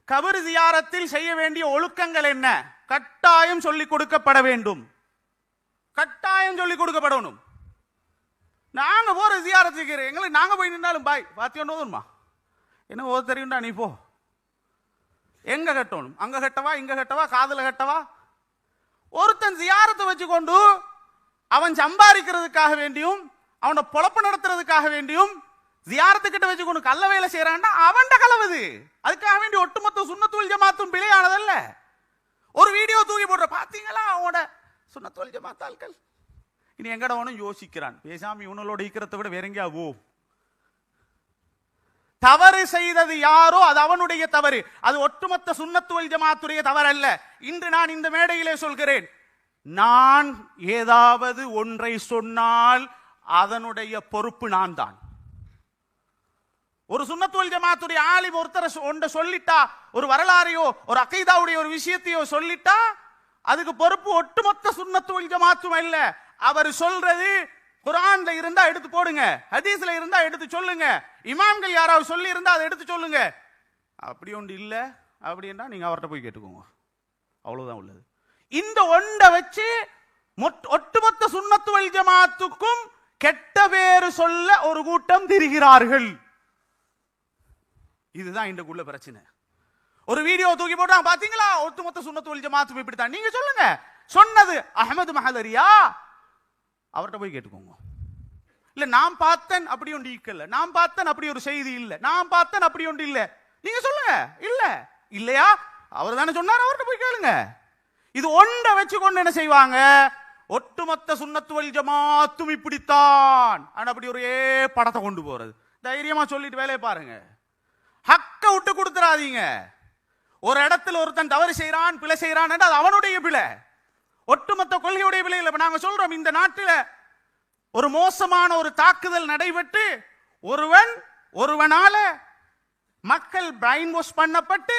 கபர் ஜியாரத்தில் செய்ய வேண்டிய ஒழுக்கங்கள் என்ன? கட்டாயம் சொல்லிக் கொடுக்கப்பட வேண்டும், கட்டாயம் சொல்லிக் கொடுக்கப்படணும். நாங்க போற ஜியாரத்துக்கு எங்களுக்கு நாங்க போய் நின்றாலும் பாய் பாத்தியோன்னு ஓதுமா, என்ன ஓத தெரியும்டா நீ போ. எங்க கட்டணும்? அங்க கட்டவா, இங்க கட்டவா, காதுல கட்டவா? ஒருத்தன் ஜியாரத்தை வச்சு கொண்டு அவன் சம்பாதிக்கிறதுக்காக வேண்டியும் அவனை பொழப்பு நடத்துறதுக்காக வேண்டியும் ஜியாரத்துக்கிட்ட வச்சு கொண்டு கள்ள வேலை செய்யறான்டா, அவன்ட கலவுது. அதுக்காக வேண்டி ஒட்டுமொத்த சுன்னத்து வல் ஜமாத்தும் பிழையானதல்ல. ஒரு வீடியோ தூக்கி போடுற பாத்தீங்களா அவனோட சுன்னத்து வல் ஜமாத் ஆட்கள். இனி எங்கட அவனும் யோசிக்கிறான், பேசாமி இவனோட ஈக்கிறத விட வேற எங்கேயா போ. தவறு செய்தது யாரோ அது அவனுடைய தவறு, அது ஒட்டுமொத்த சுன்னத்து வல் ஜமாத்துடைய தவறு அல்ல. இன்று நான் இந்த மேடையிலே சொல்கிறேன், நான் ஏதாவது ஒன்றை சொன்னால் அதனுடைய பொறுப்பு நான் தான். ஒரு சுன்னத்து வல் ஜமாத்துடைய ஆலிம் ஒருத்தர ஒன்றை சொல்லிட்டா, ஒரு வரலாறையோ ஒரு அகீதாவுடைய ஒரு விஷயத்தையோ சொல்லிட்டா அதுக்கு பொறுப்பு ஒட்டுமொத்த சுன்னத்து வல் ஜமாத்தும் இல்ல. அவர் சொல்றது குர்ஆன்ல இருந்தா எடுத்து போடுங்க, ஹதீஸ்ல இருந்தா எடுத்து சொல்லுங்க, இமாம்கள் யாராவது சொல்லி இருந்தா அதை எடுத்து சொல்லுங்க. அப்படி ஒன்று இல்ல அப்படின்னா நீங்க அவர்கிட்ட போய் கேட்டுக்கோங்க, அவ்வளவுதான் உள்ளது. இந்த ஒன்றை வச்சு ஒட்டுமொத்த சுன்னத்து வல் ஜமாத்துக்கும் கெட்ட பேரு சொல்ல ஒரு கூட்டம் திரிகிறார்கள். இதுதான் இன்றைக்குள்ள பிரச்சனை. ஒரு வீடியோ தூக்கி போட்டாங்க பாத்தீங்களா, ஒட்டுமொத்த சுன்னத்து வல் ஜமாத்தும் இப்படித்தான். நீங்க சொல்லுங்க, சொன்னது அஹ்மது மஹலரியா? அவர்கிட்ட போய் கேட்டுக்கோங்க. இல்ல நான் பார்த்தேன் அப்படி ஒன்று இல்ல, நான் பார்த்தேன் அப்படி ஒரு செய்தி இல்ல, நான் பார்த்தேன் அப்படி ஒன்று இல்ல, நீங்க சொல்லுங்க. இல்ல இல்லையா, அவர் தானே சொன்னார், அவர்கிட்ட போய் கேளுங்க. இது ஒன்றை வச்சு கொண்டு என்ன செய்வாங்க, ஒட்டுமொத்த சுன்னத்து வல் ஜமாத்தும் இப்படித்தான் அப்படி ஒரே படத்தை கொண்டு போறது. தைரியமா சொல்லிட்டு வேலையை பாருங்க, ஹக்க விட்டு கொடுத்துறாதீங்க. ஒரு இடத்துல ஒருத்தன் தவறு செய்யறான், பிழை செய்யறான், அது அவனுடைய பிழை, ஒட்டுமொத்த கொள்கையுடைய பிழை இல்லை. நாங்க சொல்றோம், இந்த நாட்டில் ஒரு மோசமான ஒரு தாக்குதல் நடைபெற்று ஒருவனால மக்கள் பிரைன் வாஷ் பண்ணப்பட்டு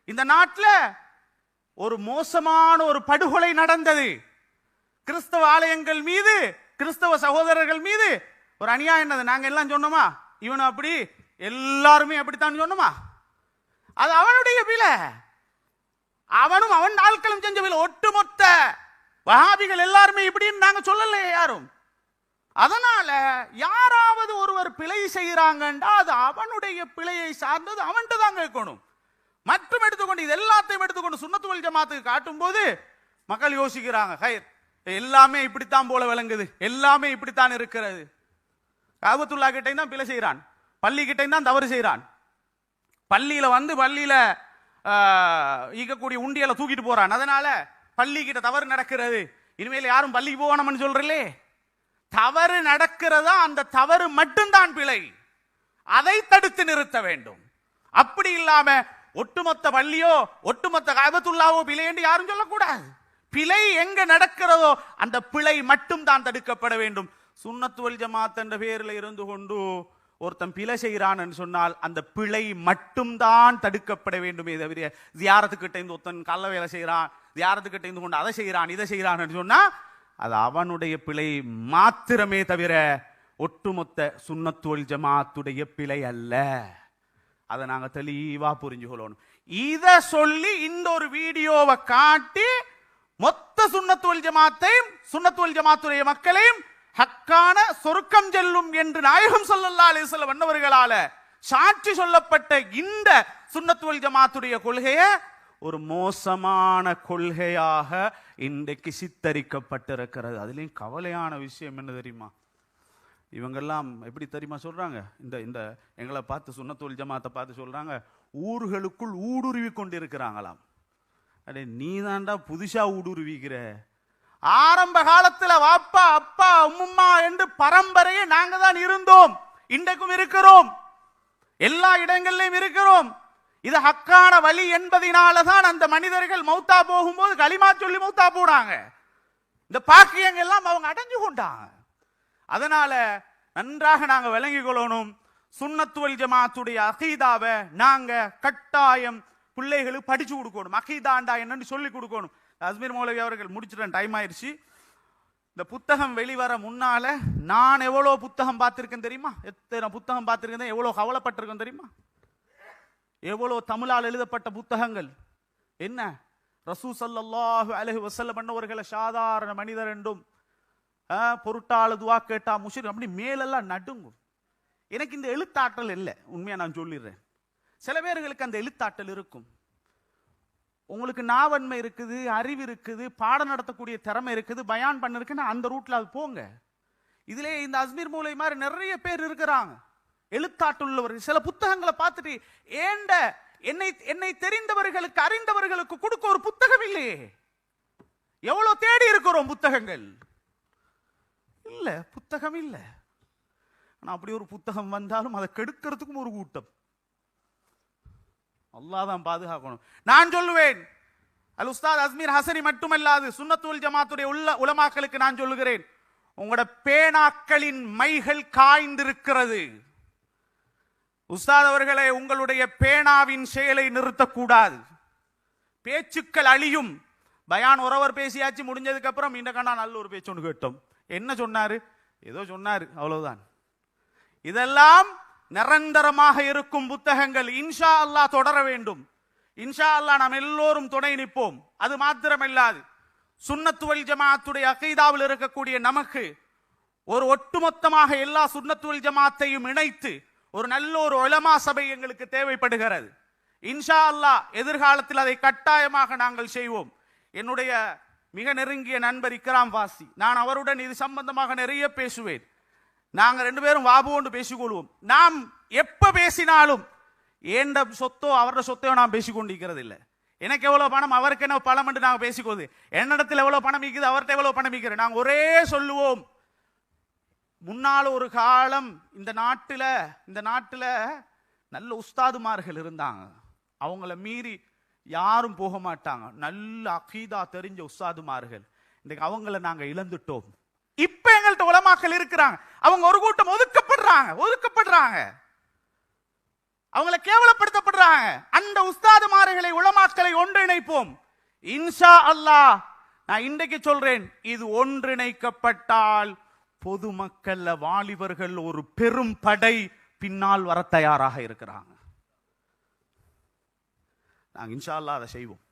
இந்த நாட்டில் ஒரு மோசமான ஒரு படுகொலை நடந்தது. கிறிஸ்தவ ஆலயங்கள் மீது, கிறிஸ்தவ சகோதரர்கள் மீது ஒரு அநியாயம் என்னது. நாங்க எல்லாம் சொன்னோமா இவன் அப்படி, எல்லாருமே அப்படித்தான் சொன்னோமா? அது அவனுடைய பிழை, அவனும் அவன் ஆட்களும் செஞ்ச பிழை. ஒட்டுமொத்த வஹாபிகள் எல்லாருமே இப்படின்னு நாங்க சொல்லல யாரும். அதனால யாராவது ஒருவர் பிழை செய்யறாங்கன்றா அது அவனுடைய பிழையை சார்ந்தது, அவன்கிட்ட தான் கேட்கணும். மற்றும் எடுத்துக்கொண்டு இது எல்லாத்தையும் எடுத்துக்கொண்டு சுன்னத்து வல் ஜமாத்துக்கு காட்டும் போது மக்கள் யோசிக்கிறாங்க, ஹைர் எல்லாமே இப்படித்தான் போல விளங்குது, எல்லாமே இப்படித்தான் இருக்கிறது. காபத்துல்லா கிட்டே தான் பிழை செய்யறான், பள்ளி கிட்டே தான் தவறு செய்யறான், பள்ளியில பள்ளியில ஈக்கக்கூடிய உண்டியலை தூக்கிட்டு போறான், அதனால பள்ளி கிட்ட தவறு நடக்கிறது, இனிமேல் யாரும் பள்ளிக்கு போவானம்னு சொல்றே. தவறு நடக்கிறதா அந்த தவறு மட்டும்தான் பிழை, அதை தடுத்து நிறுத்த வேண்டும். அப்படி இல்லாம ஒட்டுமொத்த பள்ளியோ ஒட்டுமொத்த காபத்துல்லாவோ பிழை என்று யாரும் சொல்லக்கூடாது. பிழை எங்க நடக்கிறதோ அந்த பிழை மட்டும் தான் தடுக்கப்பட வேண்டும். சுன்னத் வல் ஜமாத் என்ற பேரில் இருந்து கொண்டு ஒருத்தன் பிழை செய்கிறான்னு சொன்னால் அந்த பிழை மட்டும்தான் தடுக்கப்பட வேண்டுமே தவிர ஜியாரத்துக்கிட்ட இருந்து ஒருத்தன் கள்ள வேலை செய்கிறான், ஜியாரத்துக்கிட்ட இருந்து கொண்டு அதை செய்கிறான் இதை செய்கிறான்னு சொன்னா அது அவனுடைய பிழை மாத்திரமே தவிர ஒட்டுமொத்த சுன்னத் வல் ஜமாத்துடைய பிழை அல்ல. அதை நாங்க தெளிவா புரிஞ்சுக்கொள்ளணும். இத சொல்லி இந்த ஒரு வீடியோவை காட்டி மொத்த சுன்னத் வல் ஜமாத்தையும் சுன்னத் வல் ஜமாத்துடைய மக்களையும் ஹக்கான சொர்க்கம் செல்லும் என்று நாயகம் ஸல்லல்லாஹு அலைஹி வஸல்லம் அன்னவர்களால சாட்சி சொல்லப்பட்ட இந்த சுன்னத் வல் ஜமாத்துடைய கொள்கையை ஒரு மோசமான கொள்கையாக இன்றைக்கு சித்தரிக்கப்பட்டிருக்கிறது. அதுலயும் கவலையான விஷயம் என்ன தெரியுமா? இவங்கெல்லாம் எப்படி தெரியுமா சொல்றாங்க? இந்த இந்த எங்களை பார்த்து சுன்னத் வல் ஜமாத்தை பார்த்து சொல்றாங்க, ஊர்களுக்குள் ஊடுருவி கொண்டிருக்கிறாங்களாம். அடே நீ தாண்டா புதுசா ஊடுருவிக்கிற. ஆரம்ப காலத்துல வாப்பா அப்பா அம்மா என்று பரம்பரையே நாங்க தான் இருந்தோம், இன்றைக்கும் இருக்கிறோம், எல்லா இடங்களிலும் இருக்கிறோம். இது ஹக்கான வழி என்பதனாலதான் அந்த மனிதர்கள் மௌத்தா போகும்போது களிமா சொல்லி மௌத்தா போனாங்க. இந்த பாக்கியங்கள் எல்லாம் அவங்க அடைஞ்சு கொண்டாங்க. அதனால நன்றாக நாங்க விளங்கிக் கொள்ளணும். சுன்னத் வல் ஜமாத்துடைய அகீதாவை நாங்க கட்டாயம் பிள்ளைகளுக்கு படிச்சு கொடுக்கணும். அகீதாண்டா என்னன்னு சொல்லி கொடுக்கணும். அஸ்மீர் மௌலவி அவர்கள் முடிச்சிட்டேன், டைம் ஆயிடுச்சு. இந்த புத்தகம் வெளிவர முன்னால நான் எவ்வளவு புத்தகம் பார்த்திருக்கேன் தெரியுமா? எத்தனை புத்தகம் பார்த்திருக்கேன், எவ்வளவு கவலைப்பட்டிருக்கேன் தெரியுமா? எவ்வளவு தமிழால் எழுதப்பட்ட புத்தகங்கள். என்ன ரசூல் ஸல்லல்லாஹு அலைஹி வஸல்லம் அன்னவர்களை சாதாரண மனிதர் என்றும் பொருட்டாளு துவா கேட்டா முஷ்ரிக் அப்படி மேலெல்லாம் நடுங்கும். எனக்கு இந்த எழுத்தாற்றல் இல்லை, உண்மையா நான் சொல்லிடுறேன். சில பேர்களுக்கு அந்த எழுத்தாற்றல் இருக்கும். உங்களுக்கு நாவன்மை இருக்குது, அறிவு இருக்குது, பாடம் நடத்தக்கூடிய திறமை இருக்குது, பயான் பண்ணிருக்குன்னா அந்த ரூட்ல அது போங்க. இதுல இந்த அஸ்மீர் மௌலவி மாதிரி நிறைய பேர் இருக்கிறாங்க எழுத்தாற்றுள்ளவர்கள். சில புத்தகங்களை பார்த்துட்டு ஏண்ட என்னை தெரிந்தவர்களுக்கு அறிந்தவர்களுக்கு கொடுக்க ஒரு புத்தகம் இல்லையே. எவ்வளவு தேடி இருக்கிறோம் புத்தகங்கள் இல்ல, புத்தகம் இல்ல. ஆனா அப்படி ஒரு புத்தகம் வந்தாலும் அதை கெடுக்கிறதுக்கும் ஒரு கூட்டம். அல்லாஹ் தான் பாதுகாக்கணும். நான் சொல்லுவேன், அல் உஸ்தாத் அஸ்மீர் ஹசனி மட்டுமல்லாது சுன்னத் வல் ஜமாத்துடைய உலமாக்களுக்கு நான் சொல்லுகிறேன், உங்களோட பேனாக்களின் மைகள் காய்ந்திருக்கிறது. உஸ்தாத் அவர்களே, உங்களுடைய பேனாவின் செயலை நிறுத்தக்கூடாது. பேச்சுக்கள் அழியும். பயான் ஒருவர் பேசியாச்சு, முடிஞ்சதுக்கு அப்புறம் இந்த கண்ணா நல்ல ஒரு பேச்சு ஒன்று கேட்டோம். என்ன சொன்னாரு? ஏதோ சொன்னாரு, அவ்வளவுதான். இதெல்லாம் நிரந்தரமாக இருக்கும் புத்தகங்கள். இன்ஷா அல்லாஹ் தொடர வேண்டும். இன்ஷா அல்லாஹ் நாம் எல்லோரும் துணை நிற்போம். அது மாத்திரமல்லாது சுன்னத் வல் ஜமாத்துடைய அகீதாவில் இருக்கக்கூடிய நமக்கு ஒரு ஒட்டுமொத்தமாக எல்லா சுன்னத் வல் ஜமாத்தையும் இணைத்து ஒரு நல்ல ஒரு உலமா சபை எங்களுக்கு தேவைப்படுகிறது. இன்ஷா அல்லாஹ் எதிர்காலத்தில் அதை கட்டாயமாக நாங்கள் செய்வோம். என்னுடைய மிக நெருங்கிய நண்பர் இக்ராம் வாசி, நான் அவருடன் இது சம்பந்தமாக நிறைய பேசுவேன். நாங்க ரெண்டு பேரும் வாபுவோண்டு பேசிக்கொள்வோம். நாம் எப்ப பேசினாலும் ஏண்ட சொத்தோ அவரோட சொத்தையோ நான் பேசிக்கொண்டிருக்கிறது இல்லை. எனக்கு எவ்வளவு பணம் அவருக்கு என்ன பணம் என்று நாங்கள் பேசிக்கொள்வது, என்னிடத்தில் எவ்வளவு பணம் இருக்குது அவர்கிட்ட எவ்வளவு பணம் இருக்குது நாங்கள் ஒரே சொல்லுவோம். முன்னால் ஒரு காலம் இந்த நாட்டில் நல்ல உஸ்தாதுமார்கள் இருந்தாங்க. அவங்கள மீறி யாரும் போக மாட்டாங்க. நல்ல அகீதா தெரிஞ்ச உஸ்தாதுமார்கள். இன்னைக்கு அவங்கள நாங்க இழந்துட்டோம். இப்ப எங்கள்கிட்ட உலமாக்கள் இருக்கிறாங்க, அவங்க ஒரு கூட்டம் ஒதுக்கப்படுறாங்க, அவங்கள கேவலப்படுத்தப்படுறாங்க. அந்த உஸ்தாதுமார்களை உலமாக்களை ஒன்றிணைப்போம். இன்ஷா அல்லாஹ் நான் இன்றைக்கு சொல்றேன், இது ஒன்றிணைக்கப்பட்டால் பொதுமக்கள் வாலிபர்கள் ஒரு பெரும் படை பின்னால் வர தயாராக இருக்கிறாங்க. நாங்க இன்ஷா அல்லாஹ் அதை செய்வோம்.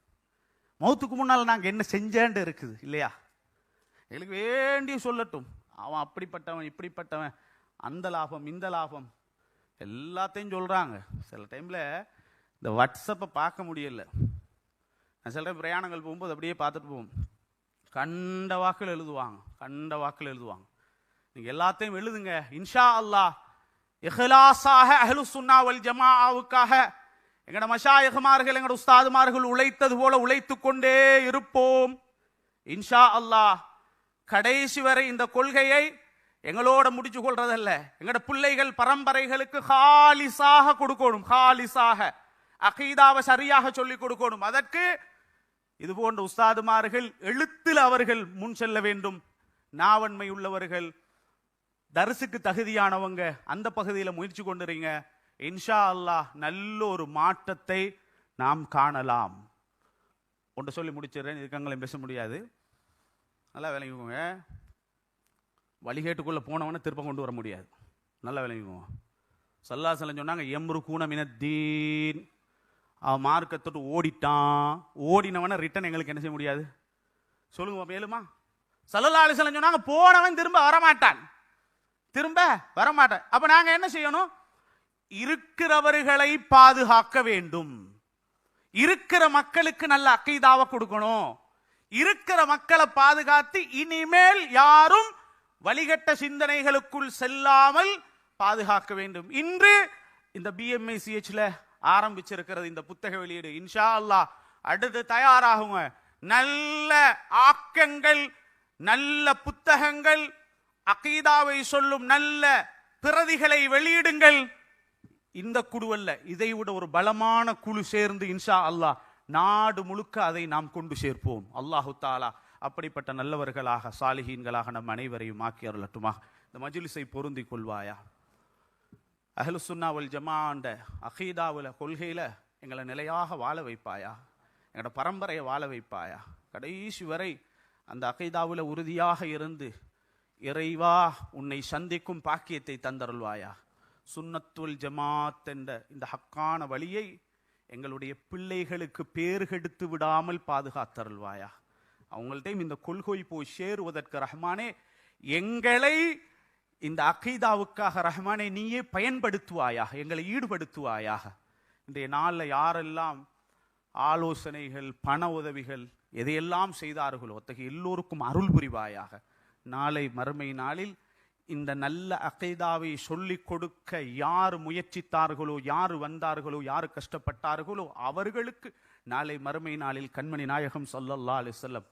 மௌத்துக்கு முன்னால் நாங்க என்ன செஞ்சேன்னு இருக்குது இல்லையா? எங்களுக்கு வேண்டிய சொல்லட்டும், அவன் அப்படிப்பட்டவன் இப்படிப்பட்டவன், அந்த லாபம் இந்த லாபம் எல்லாத்தையும் சொல்றாங்க. சில டைம்ல இந்த வாட்ஸ்அப்பை பார்க்க முடியல. நான் சில டைம் பிரயாணங்கள் போகும்போது அப்படியே பார்த்துட்டு போவோம். கண்ட வாக்கில் எழுதுவாங்க. நீங்க எல்லாத்தையும் எழுதுங்க. இன்ஷா அல்லாஹ் இஹ்லாஸாக அஹ்லுஸ் சுன்னா வல் ஜமாஅவுக்காக எங்கட மஷாயிஹ்மார்கள் எங்கட உஸ்தாதுமார்கள் உழைத்தது போல உழைத்துக் கொண்டே இருப்போம். இன்ஷா அல்லாஹ் கடைசி வரை இந்த கொள்கையை எங்களோட முடிச்சு கொள்றதல்ல. எங்களோட பிள்ளைகள் பரம்பரைகளுக்கு ஹாலிஸாக கொடுக்கணும். ஹாலிஸாக அகீதாவை சரியாக சொல்லிக் கொடுக்கணும். அதற்கு இது போன்ற உஸ்தாதுமார்கள் எழுத்தில் அவர்கள் முன் செல்ல வேண்டும். நாவன்மை உள்ளவர்கள், தரிசுக்கு தகுதியானவங்க அந்த பகுதியில் முயற்சி கொண்டுறீங்க. இன்ஷா அல்லாஹ் நல்ல ஒரு மாற்றத்தை நாம் காணலாம். ஒன்று சொல்லி முடிச்சிடுறேன், இதுக்கங்களையும் பேச முடியாது. நல்லா விளங்கிக்கோங்க. வழிகேட்டுக்குள்ளே போனவனை திருப்பம் கொண்டு வர முடியாது. நல்லா விளங்கிக்கோங்க. ஸல்லல்லாஹு அலைஹி வஸல்லம் சொன்னாங்க, எம்ருகூன மினத்தீன். அவன் மார்க்கத்தோட்டு ஓடிட்டான், ஓடினவனை ரிட்டன் எங்களுக்கு என்ன செய்ய முடியாது? சொல்லுங்க மேலுமா. ஸல்லல்லாஹு அலைஹி வஸல்லம் சொன்னாங்க, போனவன் திரும்ப வரமாட்டான், திரும்ப வரமாட்டான். அப்ப நாங்க என்ன செய்யணும்? இருக்கிறவர்களை பாதுகாக்க வேண்டும். இருக்கிற மக்களுக்கு நல்ல அக்கீதாவை கொடுக்கணும். இருக்கிற மக்களை பாதுகாத்து இனிமேல் யாரும் வழிகட்ட சிந்தனைகளுக்குள் செல்லாமல் பாதுகாக்க வேண்டும். இன்று இந்த BMICHல ஆரம்பிச்சிருக்கிறது இந்த புத்தக வெளியீடு. இன்ஷா அல்லாஹ் அடுத்து தயாராகுங்க. நல்ல ஆக்கங்கள், நல்ல புத்தகங்கள், அகீதாவை சொல்லும் நல்ல பிரதிகளை வெளியிடுங்கள். இந்த குழுவல்ல, இதை விட ஒரு பலமான குழு சேர்ந்து இன்ஷா அல்லாஹ் நாடு முழுக்க அதை நாம் கொண்டு சேர்ப்போம். அல்லாஹு தாலா அப்படிப்பட்ட நல்லவர்களாக சாலிஹீன்களாக நம் அனைவரையும் ஆக்கி அருளட்டுமா. இந்த மஜ்லிஸை பொருந்தி கொள்வாயா. அஹ்லு சுன்னா வல் ஜமாஅண்ட அகீதாவில் கொள்கையில் எங்களை நிலையாக வாழ வைப்பாயா. எங்களோட பரம்பரையை வாழ வைப்பாயா. கடைசி வரை அந்த அகீதாவில் உறுதியாக இருந்து இறைவா உன்னை சந்திக்கும் பாக்கியத்தை தந்தருள்வாயா. சுன்னத்துல் ஜமாத் என்ற இந்த ஹக்கான வழியை எங்களுடைய பிள்ளைகளுக்கு பேர் கெடுத்து விடாமல் பாதுகாத்தருள்வாயா. அவங்கள்ட்டையும் இந்த கொள்கை போய் சேருவதற்கு ரஹ்மானே எங்களை இந்த அகீதாவுக்காக ரஹ்மானே நீயே பயன்படுத்துவாயாக, எங்களை ஈடுபடுத்துவாயாக. இன்றைய நாளில் யாரெல்லாம் ஆலோசனைகள், பண உதவிகள் எதையெல்லாம் செய்தார்களோ அத்தகைய எல்லோருக்கும் அருள் புரிவாயாக. நாளை மறுமை நாளில் இந்த நல்ல அகீதாவை சொல்லிக் கொடுக்க யார் முயற்சித்தார்களோ, யார் வந்தார்களோ, யார் கஷ்டப்பட்டார்களோ அவர்களுக்கு நாளை மறுமை நாளில் கண்மணி நாயகம் ஸல்லல்லாஹு அலைஹி வஸல்லம்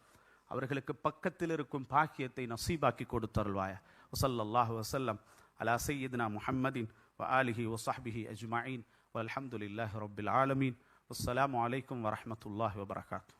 அவர்களுக்கு பக்கத்தில் இருக்கும் பாக்கியத்தை நசீபாக்கி கொடுத்தருள்வாயா. வஸல்லல்லாஹு வஸல்லம் அலா சய்யிதினா முஹம்மதின் வ ஆலிஹி வ ஸஹ்பிஹி அஜ்மஈன் வல்ஹம்துலில்லாஹி ரப்பில் ஆலமீன். வஸ்ஸலாமு அலைக்கும் வரஹ்மத்துல்லாஹி வபரகாத்துஹு.